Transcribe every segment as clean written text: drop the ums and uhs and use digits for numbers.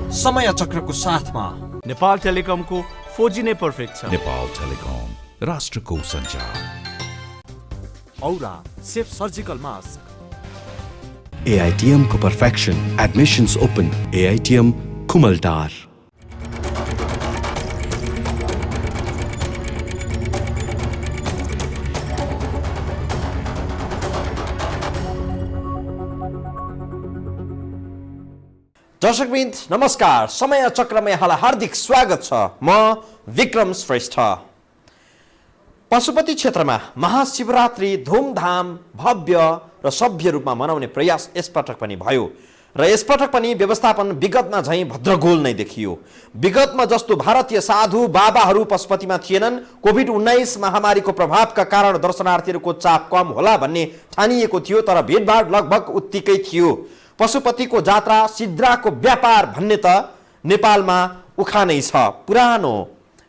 समय चक्रको साथमा नेपाल टेलिकमको 4G नै पर्फेक्ट छ। नेपाल टेलिकम, राष्ट्रको सञ्चार। औरा सेफ सर्जिकल मास्क। AITM को perfection, admissions open, AITM Kumaltar। दर्शकवृन्द नमस्कार, समय चक्रमा यहाँलाई हार्दिक स्वागत छ। म विक्रम श्रेष्ठ। पशुपति क्षेत्रमा महाशिवरात्रि धुमधाम भव्य र सभ्य रूपमा मनाउने प्रयास यसपटक पनि भयो र यसपटक पनि व्यवस्थापन विगतमा झैं भद्रगोल नै देखियो। विगतमा जस्तो भारतीय साधु बाबाहरू पशुपतिमा थिएनन्। कोभिड-19 महामारीको प्रभावका कारण दर्शनार्थीहरूको चाप कम होला भन्ने ठानिएको थियो, तर भिडभाड लगभग उत्तिकै थियो। पशुपतिको जात्रा सिद्राको व्यापार भन्ने त नेपालमा उखानै छ। पुरानो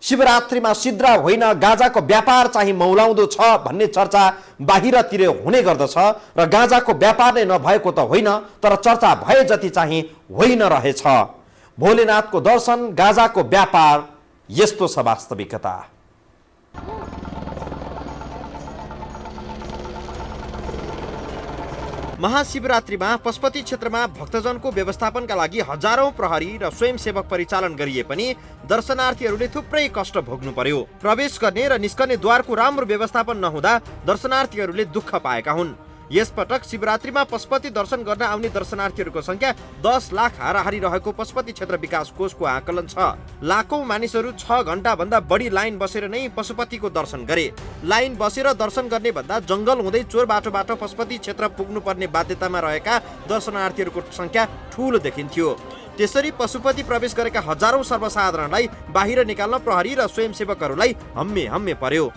शिवरात्रिमा सिद्रा होइन गाजाको व्यापार चाहिँ मौलाउँदो छ भन्ने चर्चा बाहिरतिर हुने गर्दछ र गाजाको व्यापार नै नभएको त होइन, तर चर्चा भए जति चाहिँ होइन रहेछ। भोलेनाथको दर्शन गाजाको व्यापार, यस्तो छ वास्तविकता। महाशिवरात्रिमा पशुपति क्षेत्रमा भक्तजनको व्यवस्थापनका लागि हजारौं प्रहरी र स्वयंसेवक परिचालन गरिए पनि दर्शनार्थीहरूले थुप्रै कष्ट भोग्नु पर्यो। प्रवेश गर्ने र निस्कने द्वारको राम्रो व्यवस्थापन नहुँदा दर्शनार्थीहरूले दुःख पाएका हुन्। यसपटक शिवरात्रिमा पशुपति दर्शन गर्न आउने दर्शनार्थीहरूको संख्या 10 लाख हाराहारी रहेको पशुपति क्षेत्र विकास कोषको आकलन छ। लाखौं मानिसहरू 6 घण्टा भन्दा बढी लाइन बसेर नै पशुपतिको दर्शन गरे। लाइन बसेर दर्शन गर्ने भन्दा जंगल हुँदै चोर बाटोबाट पशुपति क्षेत्र पुग्नुपर्ने बाध्यतामा रहेका दर्शनार्थीहरूको संख्या ठूलो देखिन्थ्यो। त्यसरी पशुपति प्रवेश गरेका हजारौं सर्वसाधारणलाई बाहिर निकाल्न प्रहरी र स्वयंसेवकहरूलाई हम्मे हम्मे पर्यो।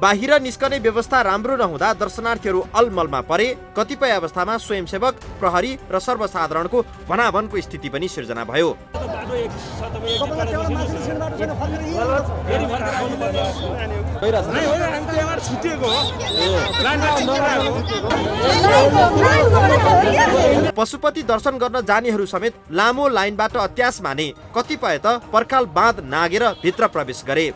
बाहिर निस्कने व्यवस्था राम्रो नहुँदा दर्शनार्थीहरू अलमलमा परे। कतिपय अवस्थामा स्वयंसेवक प्रहरी र सर्वसाधारणको भनाभनको स्थिति पनि सिर्जना भयो। पशुपति दर्शन गर्न जानेहरू समेत लामो लाइनबाट अत्यास माने। कतिपय त पर्खाल बाँध नागेर भित्र प्रवेश गरे।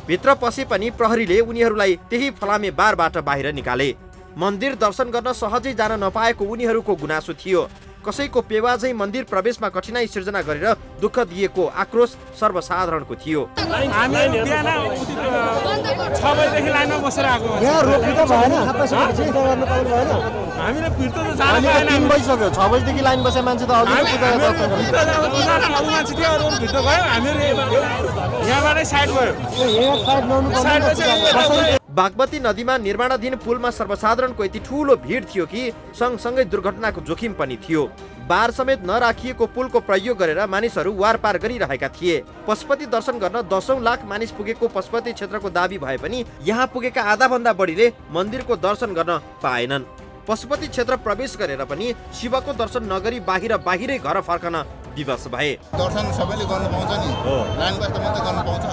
भित्र पसे पनि प्रहरीले उनीहरूलाई त्यही फलामे बारबाट बाहिर निकाले। मन्दिर दर्शन गर्न सहजै जान नपाएको उनीहरूको गुनासो थियो। कसैको पेवाझै मन्दिर प्रवेशमा कठिनाई सिर्जना गरेर दुःख दिएको आक्रोश सर्वसाधारणको थियो। हामीले बिहान 6 बजेदेखि लाइनमा बसेर आएको। यहाँ रोक्नु त भएन, तपाईसँग गर्न पाउनु भएन। हामीले भित्र त जान पाएन। 3 बजिसक्यो, 6 बजेदेखि लाइन बसे मान्छे त अझै पूजा गर्छ। अरू मान्छे थियो, अरू भित्र गयो। हामीहरू यहाँबाटै साइड गयो। यहाँ साइड नहुनु पर्छ। बागमती नदीमा निर्माणाधीन पुलमा सर्वसाधारणको यति ठूलो भिड थियो कि सँगसँगै दुर्घटनाको जोखिम पनि थियो। बार समेत नराखिएको पुलको प्रयोग गरेर मानिसहरू वारपार गरिरहेका थिए। पशुपति दर्शन गर्न 10औं लाख मानिस पुगेको पशुपति क्षेत्रको दाबी भए पनि यहाँ पुगेका आधाभन्दा बढीले मन्दिरको दर्शन गर्न पाएनन्। पशुपति क्षेत्र प्रवेश गरेर पनि शिवको दर्शन नगरी बाहिरै घर फर्कन विवश भए। दर्शन सबैले गर्न पाउँछ नि, लाइन बस्दा मात्रै गर्न पाउँछ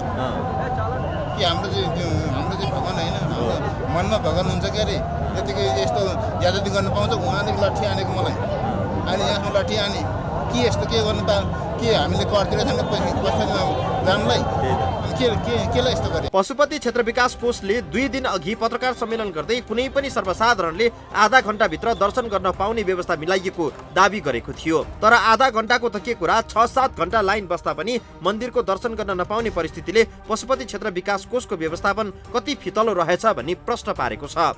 कि हाम्रो चाहिँ भगवान होइन, मनमा भगवान हुन्छ के अरे। त्यतिकै यस्तो ज्यादा गर्न पाउँछ। उहाँदेखि लट्ठी आनेको मलाई अनि यहाँ लट्ठी आने के यस्तो के गर्नु त के हामीले करतिर जानलाई केलाई यस्तो गरे। पशुपति क्षेत्र विकास कोषले 2 दिन अघि पत्रकार सम्मेलन गर्दै कुनै पनि सर्वसाधारणले आधा घण्टाभित्र दर्शन गर्न पाउने व्यवस्था मिलाइएको दाबी गरेको थियो। तर आधा घण्टाको त के कुरा, 6-7 घण्टा लाइन बस्दा पनि मन्दिरको दर्शन गर्न नपाउने परिस्थितिले पशुपति क्षेत्र विकास कोषको व्यवस्थापन कति फितलो रहेछ भन्ने प्रश्न पारेको छ।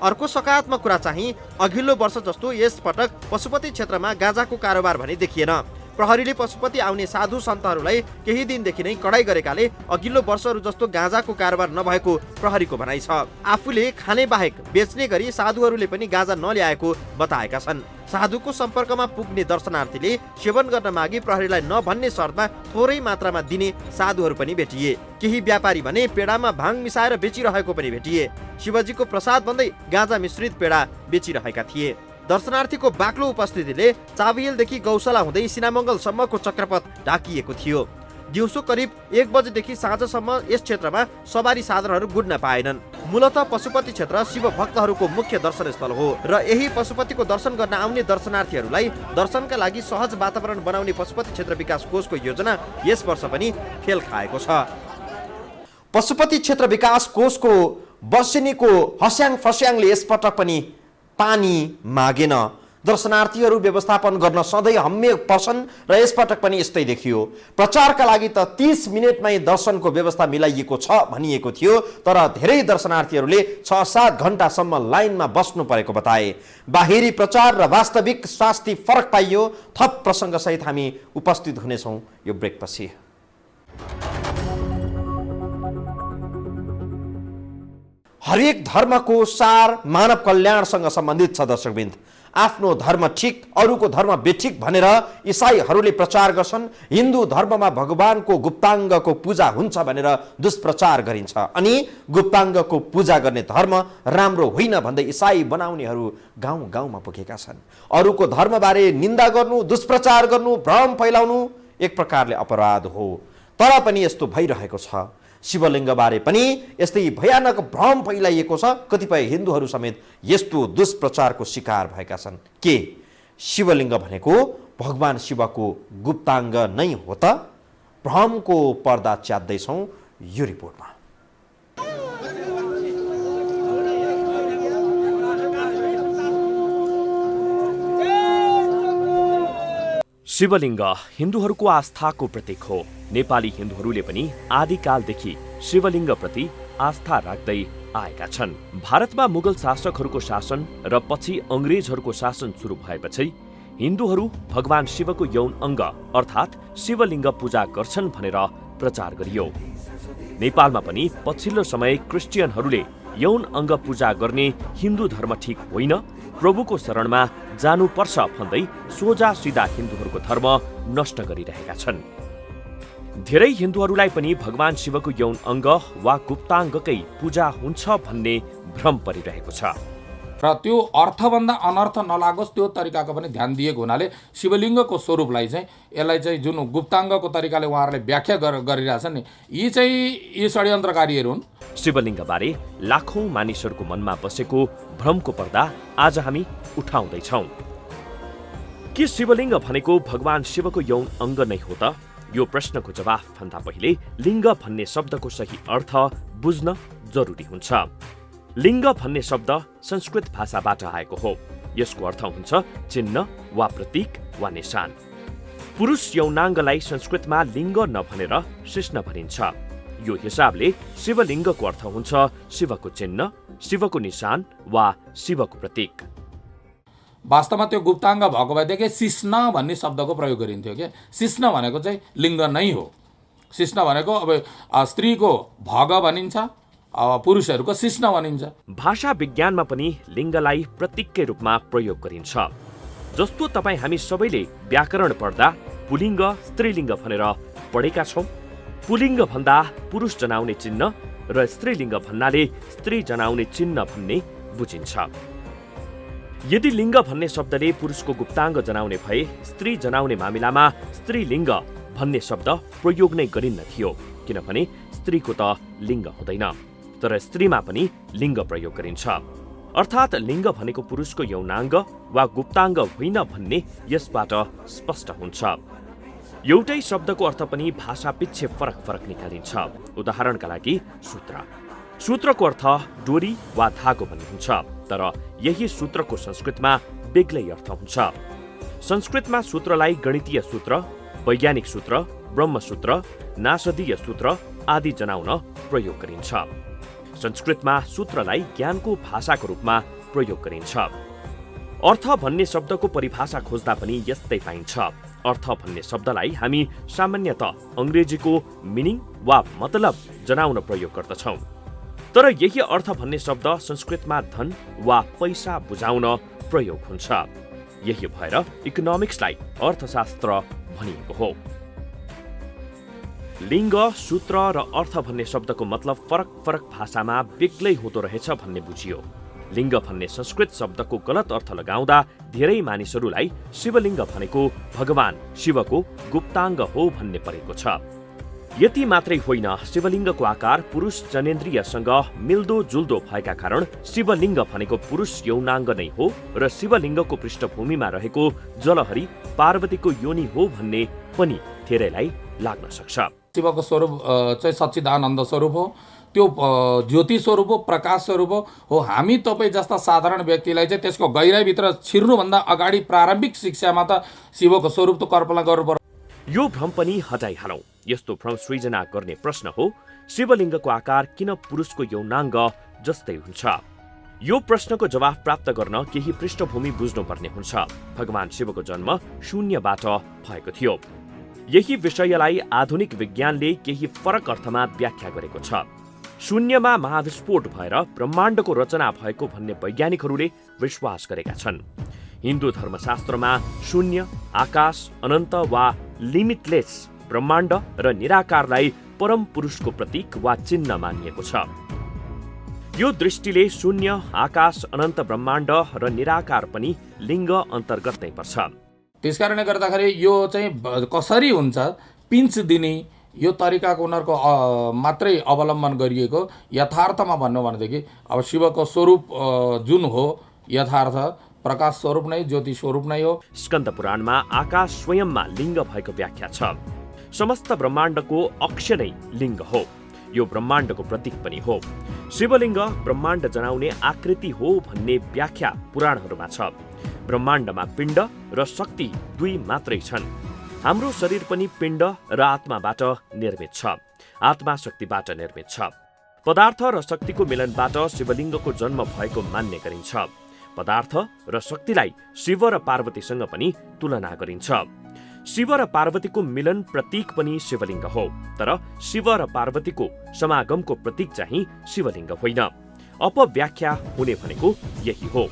अर्को सकारात्मक कुरा चाहिँ अघिल्लो वर्ष जस्तो यस पटक पशुपति क्षेत्रमा गाजाको कारोबार भने देखिएन। प्रहरीले पशुपति आउने साधु सन्तहरूलाई केही दिनदेखि नै कडाई गरेकाले अघिल्लो वर्षहरू जस्तो गाजाको कारोबार नभएको प्रहरीको भनाइ छ। आफूले खाने बाहेक बेच्ने गरी साधुहरूले पनि गाजा नल्याएको बताएका छन्। साधुको सम्पर्कमा पुग्ने दर्शनार्थीले सेवन गर्न मागी प्रहरीलाई नभन्ने शर्तमा थोरै मात्रामा दिने साधुहरू पनि भेटिए। केही व्यापारी भने पेडामा भाङ मिसाएर बेचिरहेको पनि भेटिए। शिवजीको प्रसाद भन्दै गाजा मिश्रित पेडा बेचिरहेका थिए। दर्शनार्थीको बाक्लो उपस्थितिले चाबियलदेखि गौशाला हुँदै सिनामङ्गलसम्मको चक्रपथ ढाकिएको थियो। दिउँसो करिब 1 बजेदेखि साँझसम्म यस क्षेत्रमा सवारी साधनहरू गुड्न पाएनन्। मूलतः पशुपति क्षेत्र शिव भक्तहरूको मुख्य दर्शन स्थल हो र यही पशुपतिको दर्शन गर्न आउने दर्शनार्थीहरूलाई दर्शनका लागि सहज वातावरण बनाउने पशुपति क्षेत्र विकास कोषको योजना यस वर्ष पनि फेल खाएको छ। पशुपति क्षेत्र विकास कोषको वर्षेनीको हस्याङ फस्याङले यसपटक पनि पानी मागेन। दर्शनार्थीहरू व्यवस्थापन गर्न सधैँ हम्मे पर्छन् र यसपटक पनि यस्तै देखियो। प्रचारका लागि त 30 मिनेटमै दर्शनको व्यवस्था मिलाइएको छ भनिएको थियो, तर धेरै दर्शनार्थीहरूले 6-7 घण्टासम्म लाइनमा बस्नु परेको बताए। बाहिरी प्रचार र वास्तविक शास्ति फरक पाइयो। थप प्रसङ्गसहित हामी उपस्थित हुनेछौँ यो ब्रेकपछि। हरेक धर्मको सार मानव कल्याणसँग सम्बन्धित छ। दर्शकवृन्द, आफ्नो धर्म ठिक अरूको धर्म बेठिक भनेर इसाईहरूले प्रचार गर्छन्। हिन्दू धर्ममा भगवानको गुप्ताङ्गको पूजा हुन्छ भनेर दुष्प्रचार गरिन्छ अनि गुप्ताङ्गको पूजा गर्ने धर्म राम्रो होइन भन्दै इसाई बनाउनेहरू गाउँ गाउँमा पुगेका छन्। अरूको धर्मबारे निन्दा गर्नु, दुष्प्रचार गर्नु, भ्रम फैलाउनु एक प्रकारले अपराध हो। तर पनि यस्तो भइरहेको छ। शिवलिङ्गबारे पनि यस्तै भयानक भ्रम फैलाइएको छ। कतिपय हिन्दूहरू समेत यस्तो दुष्प्रचारको शिकार भएका छन्। के शिवलिङ्ग भनेको भगवान शिवको गुप्ताङ्ग नै हो त? भ्रमको पर्दा च्यात्दैछौँ यो रिपोर्टमा। शिवलिङ्ग हिन्दूहरूको आस्थाको प्रतीक हो। नेपाली हिन्दूहरूले पनि आदिकालदेखि शिवलिङ्गप्रति आस्था राख्दै आएका छन्। भारतमा मुगल शासकहरूको शासन र पछि अङ्ग्रेजहरूको शासन सुरु भएपछि हिन्दूहरू भगवान शिवको यौन अङ्ग अर्थात् शिवलिङ्ग पूजा गर्छन् भनेर प्रचार गरियो। नेपालमा पनि पछिल्लो समय क्रिस्चियनहरूले यौन अङ्ग पूजा गर्ने हिन्दू धर्म ठिक होइन, प्रभुको शरणमा जानुपर्छ भन्दै सोझा सिधा हिन्दूहरूको धर्म नष्ट गरिरहेका छन्। धेरै हिन्दूहरूलाई पनि भगवान शिवको यौन अङ्ग वा गुप्ताङ्गकै पूजा हुन्छ भन्ने भ्रम परिरहेको छ र त्यो अर्थभन्दा अनर्थ नलागोस् त्यो तरिकाको पनि ध्यान दिएको हुनाले शिवलिङ्गको स्वरूपलाई चाहिँ यसलाई चाहिँ जुन गुप्ताङ्गको तरिकाले उहाँहरूले व्याख्या गरिरहेछन् नि, यी षड्यन्त्रकारीहरू हुन्। शिवलिङ्गबारे लाखौं मानिसहरूको मनमा बसेको भ्रमको पर्दा आज हामी उठाउँदैछौँ। के शिवलिङ्ग भनेको भगवान शिवको यौन अङ्ग नै हो त? यो प्रश्नको जवाफ भन्दा पहिले लिङ्ग भन्ने शब्दको सही अर्थ बुझ्न जरुरी हुन्छ। लिङ्ग भन्ने शब्द संस्कृत भाषाबाट आएको हो। यसको अर्थ हुन्छ चिन्ह वा प्रतीक वा निशान। पुरुष यौनाङ्गलाई संस्कृतमा लिङ्ग नभनेर शिश्न भनिन्छ। यो हिसाबले शिवलिङ्गको अर्थ हुन्छ शिवको चिन्ह, शिवको निशान वा शिवको प्रतीक। वास्तवमा त्यो गुप्ताङ्ग भएको भएदेखि शिश्न भन्ने शब्दको प्रयोग गरिन्थ्यो क्या। शिश्न भनेको चाहिँ लिङ्ग नै हो। शिश्न भनेको अब स्त्रीको भग भनिन्छ, पुरुषहरूको शिश्न भनिन्छ। भाषा विज्ञानमा पनि लिङ्गलाई प्रतीककै रूपमा प्रयोग गरिन्छ। जस्तो तपाईँ हामी सबैले व्याकरण पढ्दा पुलिङ्ग स्त्रीलिङ्ग भनेर पढेका छौँ। पुलिङ्ग भन्दा पुरुष जनाउने चिन्ह र स्त्रीलिङ्ग भन्नाले स्त्री जनाउने चिन्ह भन्ने बुझिन्छ। यदि लिङ्ग भन्ने शब्दले पुरुषको गुप्ताङ्ग जनाउने भए स्त्री जनाउने मामिलामा स्त्रीलिङ्ग भन्ने शब्द प्रयोग नै गरिन्न थियो, किनभने स्त्रीको त लिङ्ग हुँदैन, तर स्त्रीमा पनि लिङ्ग प्रयोग गरिन्छ। अर्थात् लिङ्ग भनेको पुरुषको यौनाङ्ग वा गुप्ताङ्ग होइन भन्ने यसबाट स्पष्ट हुन्छ। एउटै शब्दको अर्थ पनि भाषा पिच्छे फरक फरक निकालिन्छ। उदाहरणका लागि सूत्र। सूत्रको अर्थ डोरी वा धागो भन्ने हुन्छ, तर यही सूत्रको संस्कृतमा बेग्लै अर्थ हुन्छ। संस्कृतमा सूत्रलाई गणितीय सूत्र, वैज्ञानिक सूत्र, ब्रह्मसूत्र, नासदीय सूत्र आदि जनाउन प्रयोग गरिन्छ। संस्कृतमा सूत्रलाई ज्ञानको भाषाको रूपमा प्रयोग गरिन्छ। अर्थ भन्ने शब्दको परिभाषा खोज्दा पनि यस्तै पाइन्छ। अर्थ भन्ने शब्दलाई हामी सामान्यतः अङ्ग्रेजीको मिनिङ वा मतलब जनाउन प्रयोग गर्दछौँ, तर यही अर्थ भन्ने शब्द संस्कृतमा धन वा पैसा बुझाउन प्रयोग हुन्छ। यही भएर इकोनोमिक्सलाई अर्थशास्त्र भनिएको हो। लिङ्ग, सूत्र र अर्थ भन्ने शब्दको मतलब फरक फरक भाषामा बेग्लै हुँदो रहेछ भन्ने बुझियो। लिङ्ग भन्ने संस्कृत शब्दको गलत अर्थ लगाउँदा धेरै मानिसहरूलाई शिवलिङ्ग भनेको भगवान शिवको गुप्ताङ्ग हो भन्ने परेको छ। यति मात्रै होइन, शिवलिङ्गको आकार पुरुष जनेन्द्रियसँग मिल्दोजुल्दो भएका कारण शिवलिङ्ग भनेको पुरुष यौनाङ्ग नै हो र शिवलिङ्गको पृष्ठभूमिमा रहेको जलहरी पार्वतीको योनि हो भन्ने पनि धेरैलाई लाग्न सक्छ। शिवको स्वरूप चाहिँ सच्चिदानन्द स्वरूप हो, त्यो ज्योति स्वरूप हो, प्रकाश स्वरूप हो। हामी तपाईँ जस्ता साधारण व्यक्तिलाई चाहिँ त्यसको गहिराइभित्र छिर्नुभन्दा अगाडि प्रारम्भिक शिक्षामा त शिवको स्वरूप त कल्पना गर्नुपर्छ। यो भ्रम पनि हटाइहालौँ। यस्तो भ्रम सृजना गर्ने प्रश्न हो, शिवलिङ्गको आकार किन पुरुषको यौनाङ्ग जस्तै हुन्छ? यो प्रश्नको जवाफ प्राप्त गर्न केही पृष्ठभूमि बुझ्नुपर्ने हुन्छ। भगवान शिवको जन्म शून्यबाट भएको थियो। यही विषयलाई आधुनिक विज्ञानले केही फरक अर्थमा व्याख्या गरेको छ। शून्यमा महाविस्फोट भएर ब्रह्माण्डको रचना भएको भन्ने वैज्ञानिकहरूले विश्वास गरेका छन्। हिन्दू धर्मशास्त्रमा शून्य, आकाश, अनन्त वा लिमिटलेस, ब्रह्माण्ड र निराकारलाई परम पुरुषको प्रतीक वा चिन्ह मानिएको छ। यो दृष्टिले शून्य, आकाश, अनन्त, ब्रह्माण्ड र निराकार पनि लिङ्ग अन्तर्गत नै पर्छ। त्यसकारणले गर्दाखेरि यो चाहिँ कसरी हुन्छ पिन्च दिने यो तरिकाको उनीहरूको मात्रै अवलम्बन गरिएको। यथार्थमा भन्नु भनेदेखि अब शिवको स्वरूप जुन हो यथार्थ प्रकाश स्वरूप नै, ज्योति स्वरूप नै हो। स्कन्द पुराणमा आकाश स्वयंमा लिङ्ग भएको व्याख्या छ। समस्त ब्रह्माण्डको अक्ष नै लिङ्ग हो। यो ब्रह्माण्डको प्रतीक पनि हो। शिवलिङ्ग ब्रह्माण्ड जनाउने आकृति हो भन्ने व्याख्या पुराणहरूमा छ। ब्रह्माण्डमा पिण्ड र शक्ति दुई मात्रै छन्। हाम्रो शरीर पनि पिण्ड र आत्माबाट निर्मित छ। आत्मा शक्तिबाट निर्मित छ। पदार्थ र शक्तिको मिलनबाट शिवलिङ्गको जन्म भएको मान्ने गरिन्छ। पदार्थ र शक्तिलाई शिव र पार्वतीसँग पनि तुलना गरिन्छ। शिव र पार्वतीको मिलन प्रतीक पनि शिवलिङ्ग हो, तर शिव र पार्वतीको समागमको प्रतीक चाहिँ शिवलिङ्ग होइन। अपव्याख्या हुने भनेको यही हो।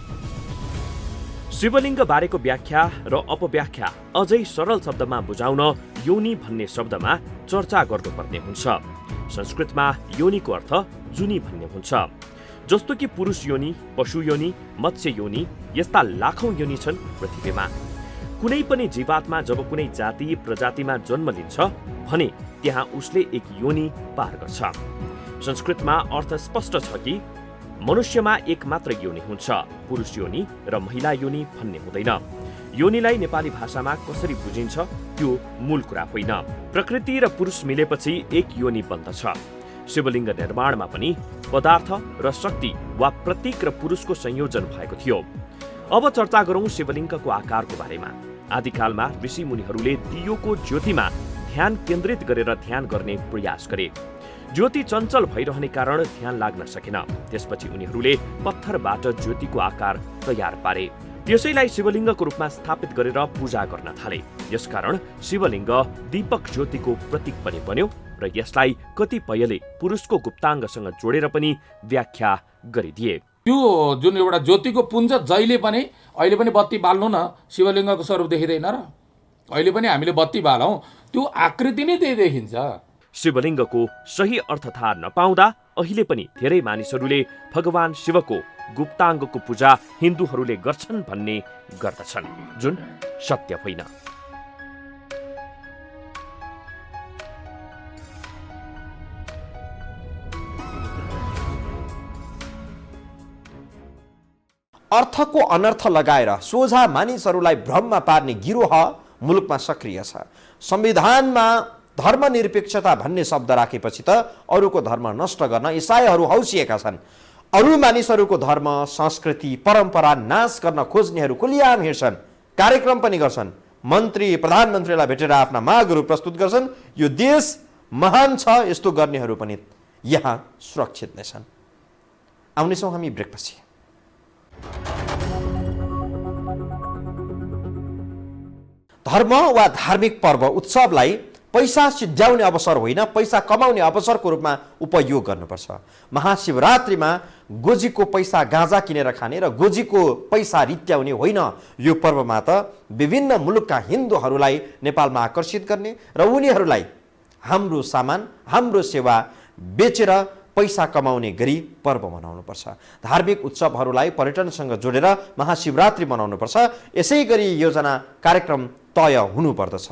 शिवलिङ्ग बारेको व्याख्या र अपव्याख्या अझै सरल शब्दमा बुझाउन योनि भन्ने शब्दमा चर्चा गर्नुपर्ने हुन्छ। संस्कृतमा योनिको अर्थ जुनी भन्ने हुन्छ। जस्तो कि पुरुष योनि, पशु योनि, मत्स्य योनि यस्ता लाखौं योनि छन् पृथ्वीमा। कुनै पनि जीवात्मा जब कुनै जाति प्रजातिमा जन्म लिन्छ भने त्यहाँ उसले एक योनि पार गर्छ। संस्कृतमा अर्थ स्पष्ट छ कि मनुष्यमा एक मात्र योनि हुन्छ। पुरुष योनि र महिला योनि भन्ने हुँदैन। योनिलाई नेपाली भाषामा कसरी बुझिन्छ त्यो मूल कुरा होइन। प्रकृति र पुरुष मिलेपछि एक योनि बन्दछ। शिवलिङ्ग निर्माणमा पनि पदार्थ र शक्ति वा प्रतीक र पुरुषको संयोजन भएको थियो। अब चर्चा गरौँ शिवलिङ्गको आकारको बारेमा। आदिकालमा ऋषि मुनिहरूले दियोको ज्योतिमा ध्यान केन्द्रित गरेर ध्यान गर्ने प्रयास गरे। ज्योति चञ्चल भइरहने कारण ध्यान लाग्न सकेन। त्यसपछि उनीहरूले पत्थरबाट ज्योतिको आकार तयार पारे। त्यसैलाई शिवलिङ्गको रूपमा स्थापित गरेर पूजा गर्न थाले। यसकारण शिवलिङ्ग दीपक ज्योतिको प्रतीक पनि बन्यो र यसलाई कतिपयले पुरुषको गुप्ताङ्गसँग जोडेर पनि व्याख्या गरिदिए। त्यो जुन एउटा ज्योतिको पुञ्ज जहिले पनि अहिले पनि बत्ती बाल्नु न शिवलिङ्गको स्वरूप देखिँदैन र? अहिले पनि हामीले बत्ती बालौँ त्यो आकृति नै त्यही देखिन्छ। शिवलिङ्गको सही अर्थ थाहा नपाउँदा अहिले पनि धेरै मानिसहरूले भगवान शिवको गुप्ताङ्गको पूजा हिन्दूहरूले गर्छन् भन्ने गर्दछन्, जुन सत्य होइन। अर्थको अनर्थ लगाएर सोझा मानिसहरूलाई भ्रममा पार्ने गिरोह मुलुकमा सक्रिय छ। संविधानमा धर्मनिरपेक्षता भन्ने शब्द राखेपछि त अरूको धर्म नष्ट गर्न इसाईहरू हौसिएका छन्। अरू मानिसहरूको धर्म, संस्कृति, परम्परा नाश गर्न खोज्नेहरू खुलियाम हिँड्छन्, कार्यक्रम पनि गर्छन्। मन्त्री प्रधानमन्त्रीलाई भेटेर आफ्ना मागहरू प्रस्तुत गर्छन्। यो देश महान छ, यस्तो गर्नेहरू पनि यहाँ सुरक्षित नै छन्। आउनेछौँ हामी ब्रेकपछि। धर्म वा धार्मिक पर्व उत्सवलाई पैसा सिद्ध्याउने अवसर होइन, पैसा कमाउने अवसरको रूपमा उपयोग गर्नुपर्छ। महाशिवरात्रिमा गोजीको पैसा गाँजा किनेर खाने र गोजीको पैसा रित्याउने होइन। यो पर्वमा त विभिन्न मुलुकका हिन्दूहरूलाई नेपालमा आकर्षित गर्ने र उनीहरूलाई हाम्रो सामान, हाम्रो सेवा बेचेर पैसा कमाउने गरी पर्व मनाउनुपर्छ। धार्मिक उत्सवहरूलाई पर्यटनसँग जोडेर महाशिवरात्रि मनाउनुपर्छ। यसै गरी योजना कार्यक्रम तय हुनुपर्दछ।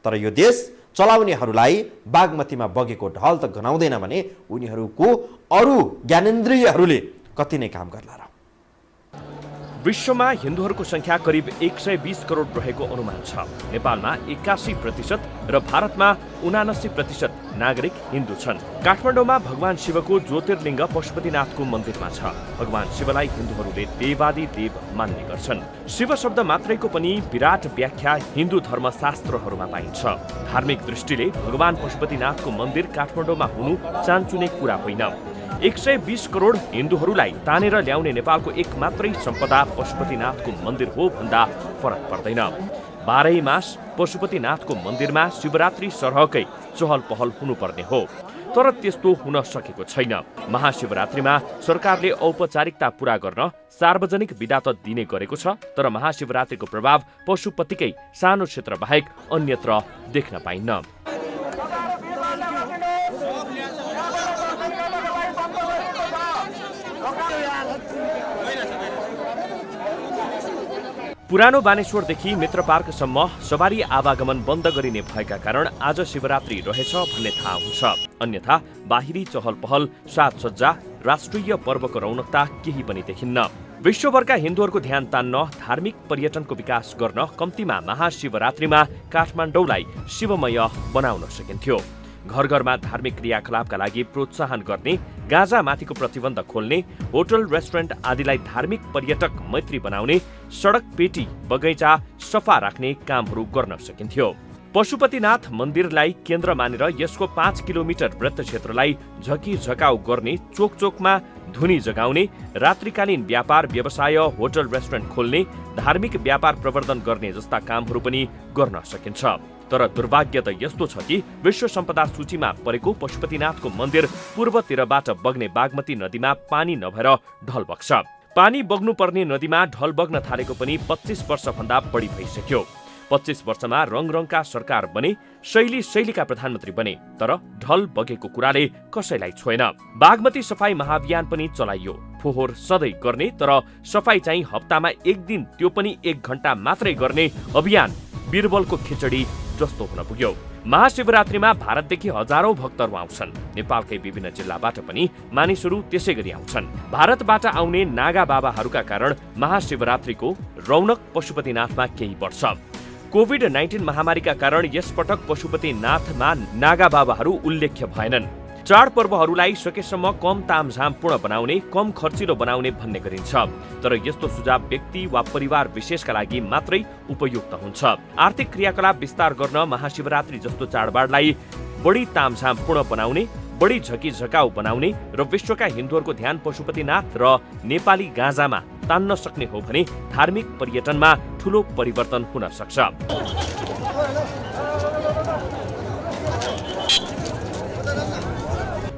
तर यो देश चलाउनेहरूलाई बागमतीमा बगेको ढल त गनाउँदैन भने उनीहरूको अरू ज्ञानेन्द्रियहरूले कति नै काम गर्ला र। विश्वमा हिन्दूहरूको संख्या करिब 120 करोड रहेको अनुमान छ। नेपालमा 81% र भारतमा 79% नागरिक हिन्दू छन्। काठमाडौँमा भगवान शिवको ज्योतिर्लिङ्ग पशुपतिनाथको मन्दिरमा छ। भगवान शिवलाई हिन्दूहरूले देवादि देव मान्ने गर्छन्। शिव शब्द मात्रैको पनि विराट व्याख्या हिन्दू धर्मशास्त्रहरूमा पाइन्छ। धार्मिक दृष्टिले भगवान पशुपतिनाथको मन्दिर काठमाडौँमा हुनु चान्चुने कुरा होइन। 120 करोड हिन्दूहरूलाई तानेर ल्याउने नेपालको एक मात्रै सम्पदा पशुपतिनाथको मन्दिर हो भन्दा फरक पर्दैन। 12 मास पशुपतिनाथको मन्दिरमा शिवरात्रि सरहकै चहल पहल हुनुपर्ने हो, तर त्यस्तो हुन सकेको छैन। महाशिवरात्रिमा सरकारले औपचारिकता पूरा गर्न सार्वजनिक बिदा त दिने गरेको छ, तर महाशिवरात्रिको प्रभाव पशुपतिकै सानो क्षेत्र बाहेक अन्यत्र देख्न पाइन्न। पुरानो बानेश्वरदेखि मित्र पार्कसम्म सवारी आवागमन बन्द गरिने भएका कारण आज शिवरात्रि रहेछ भन्ने थाहा हुन्छ। अन्यथा बाहिरी चहल पहल, साजसज्जा, राष्ट्रिय पर्वको रौनकता केही पनि देखिन्न। विश्वभरका हिन्दूहरूको ध्यान तान्न धार्मिक पर्यटनको विकास गर्न कम्तीमा महाशिवरात्रिमा काठमाडौँलाई शिवमय बनाउन सकिन्थ्यो। घर घरमा धार्मिक क्रियाकलापका लागि प्रोत्साहन गर्ने, गाँजामाथिको प्रतिबन्ध खोल्ने, होटल रेस्टुरेन्ट आदिलाई धार्मिक पर्यटक मैत्री बनाउने, सडक पेटी बगैँचा सफा राख्ने कामहरू गर्न सकिन्थ्यो। पशुपतिनाथ मन्दिरलाई केन्द्र मानेर यसको 5 किलोमिटर वृत्त क्षेत्रलाई झकिझकाउ गर्ने, चोक चोकमा धुनी जगाउने, रात्रिकालीन व्यापार व्यवसाय, होटल रेस्टुरेन्ट खोल्ने, धार्मिक व्यापार प्रवर्धन गर्ने जस्ता कामहरू पनि गर्न सकिन्छ। तर दुर्भाग्य त यस्तो छ कि विश्व सम्पदा सूचीमा परेको पशुपतिनाथको मन्दिर पूर्वतिरबाट बग्ने बागमती नदीमा पानी नभएर ढल बग्छ। पानी बग्नुपर्ने नदीमा ढल बग्न थालेको पनि 25 वर्षभन्दा बढी भइसक्यो। 25 वर्षमा रङरङका सरकार बने, शैलीका प्रधानमन्त्री बने, तर ढल बगेको कुराले कसैलाई छोएन। बागमती सफाई महाअभियान पनि चलाइयो। फोहोर सधैँ गर्ने तर सफाई चाहिँ हप्तामा एक दिन, त्यो पनि 1 घण्टा मात्रै गर्ने अभियान बिरबलको खिचडी जस्तो हुन पुग्यो। महाशिवरात्रिमा भारतदेखि हजारौं भक्तहरू आउँछन्। नेपालकै विभिन्न जिल्लाबाट पनि मानिसहरू त्यसै गरी आउँछन्। भारतबाट आउने नागा बाबाहरूका कारण महाशिवरात्रिको रौनक पशुपतिनाथमा केही बढ्छ। कोभिड-19 महामारीका कारण यसपटक पशुपतिनाथमा नागा बाबाहरू उल्लेख्य भएनन्। चाडपर्वहरूलाई सकेसम्म कम तामझामपूर्ण बनाउने, कम खर्चिलो बनाउने भन्ने गरिन्छ। तर यस्तो सुझाव व्यक्ति वा परिवार विशेषका लागि मात्रै उपयुक्त हुन्छ। आर्थिक क्रियाकलाप विस्तार गर्न महाशिवरात्रि जस्तो चाडबाडलाई बढी तामझामपूर्ण बनाउने, बढी झकिझकाउ बनाउने र विश्वका हिन्दूहरूको ध्यान पशुपतिनाथ र नेपाली गाँजामा तान्न सक्ने हो भने धार्मिक पर्यटनमा ठूलो परिवर्तन हुन सक्छ।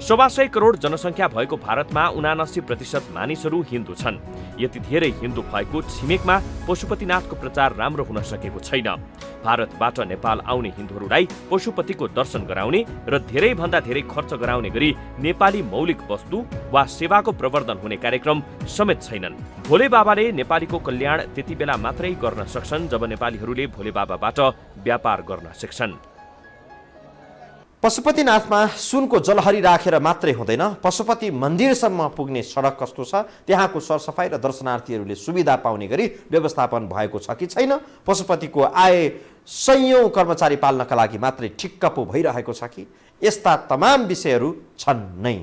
सवा 100 करोड जनसङ्ख्या भएको भारतमा 79% मानिसहरू हिन्दू छन्। यति धेरै हिन्दू भएको छिमेकमा पशुपतिनाथको प्रचार राम्रो हुन सकेको छैन। भारतबाट नेपाल आउने हिन्दूहरूलाई पशुपतिको दर्शन गराउने र धेरैभन्दा धेरै खर्च गराउने गरी नेपाली मौलिक वस्तु वा सेवाको प्रवर्धन हुने कार्यक्रम समेत छैनन्। भोले बाबाले नेपालीको कल्याण त्यति बेला मात्रै गर्न सक्छन् जब नेपालीहरूले भोले बाबाबाट व्यापार गर्न सिक्छन्। पशुपतिनाथमा सुनको जलहरी राखेर मात्रै हुँदैन, पशुपति मन्दिरसम्म पुग्ने सडक कस्तो छ, त्यहाँको सरसफाई र दर्शनार्थीहरूले सुविधा पाउने गरी व्यवस्थापन भएको छ कि छैन, पशुपतिको आय सयौं कर्मचारी पाल्नका लागि मात्रै ठिक्क पो भइरहेको छ कि, यस्ता तमाम विषयहरू छन् नै।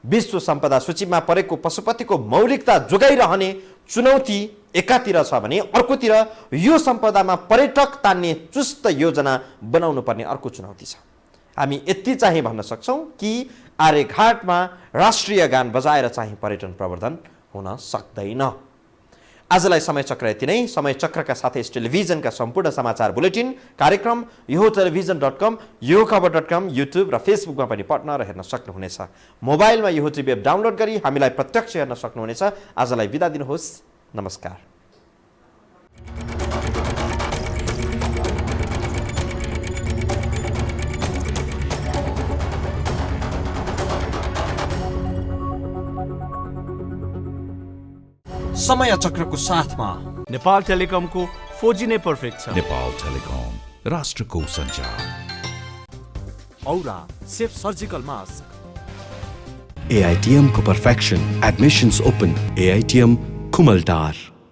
विश्व सम्पदा सूचीमा परेको पशुपतिको मौलिकता जोगाइरहने चुनौती एकातिर छ भने अर्कोतिर यो सम्पदामा पर्यटक तान्ने चुस्त योजना बनाउनु पर्ने अर्को चुनौती छ। हामी यति चाहिँ भन्न सक्छौँ कि आर्यघाटमा राष्ट्रिय गान बजाएर चाहिँ पर्यटन प्रवर्धन हुन सक्दैन। आजलाई समय चक्र यति नै। समय चक्रका साथै यस टेलिभिजनका सम्पूर्ण समाचार बुलेटिन कार्यक्रम यो टेलिभिजन.com, यो खबर.com, युट्युब र फेसबुकमा पनि पढ्न र हेर्न सक्नुहुनेछ। मोबाइलमा यो टिभी एप डाउनलोड गरी हामीलाई प्रत्यक्ष हेर्न सक्नुहुनेछ। आजलाई बिदा दिनुहोस्। नमस्कार। समय चक्रको साथमा नेपाल टेलिकमको 4G नै पर्फेक्ट छ। नेपाल टेलिकम राष्ट्रको सञ्चार। औरा सेफ सर्जिकल मास्क। AITM को perfection. Admissions open. AITM Kumaltar.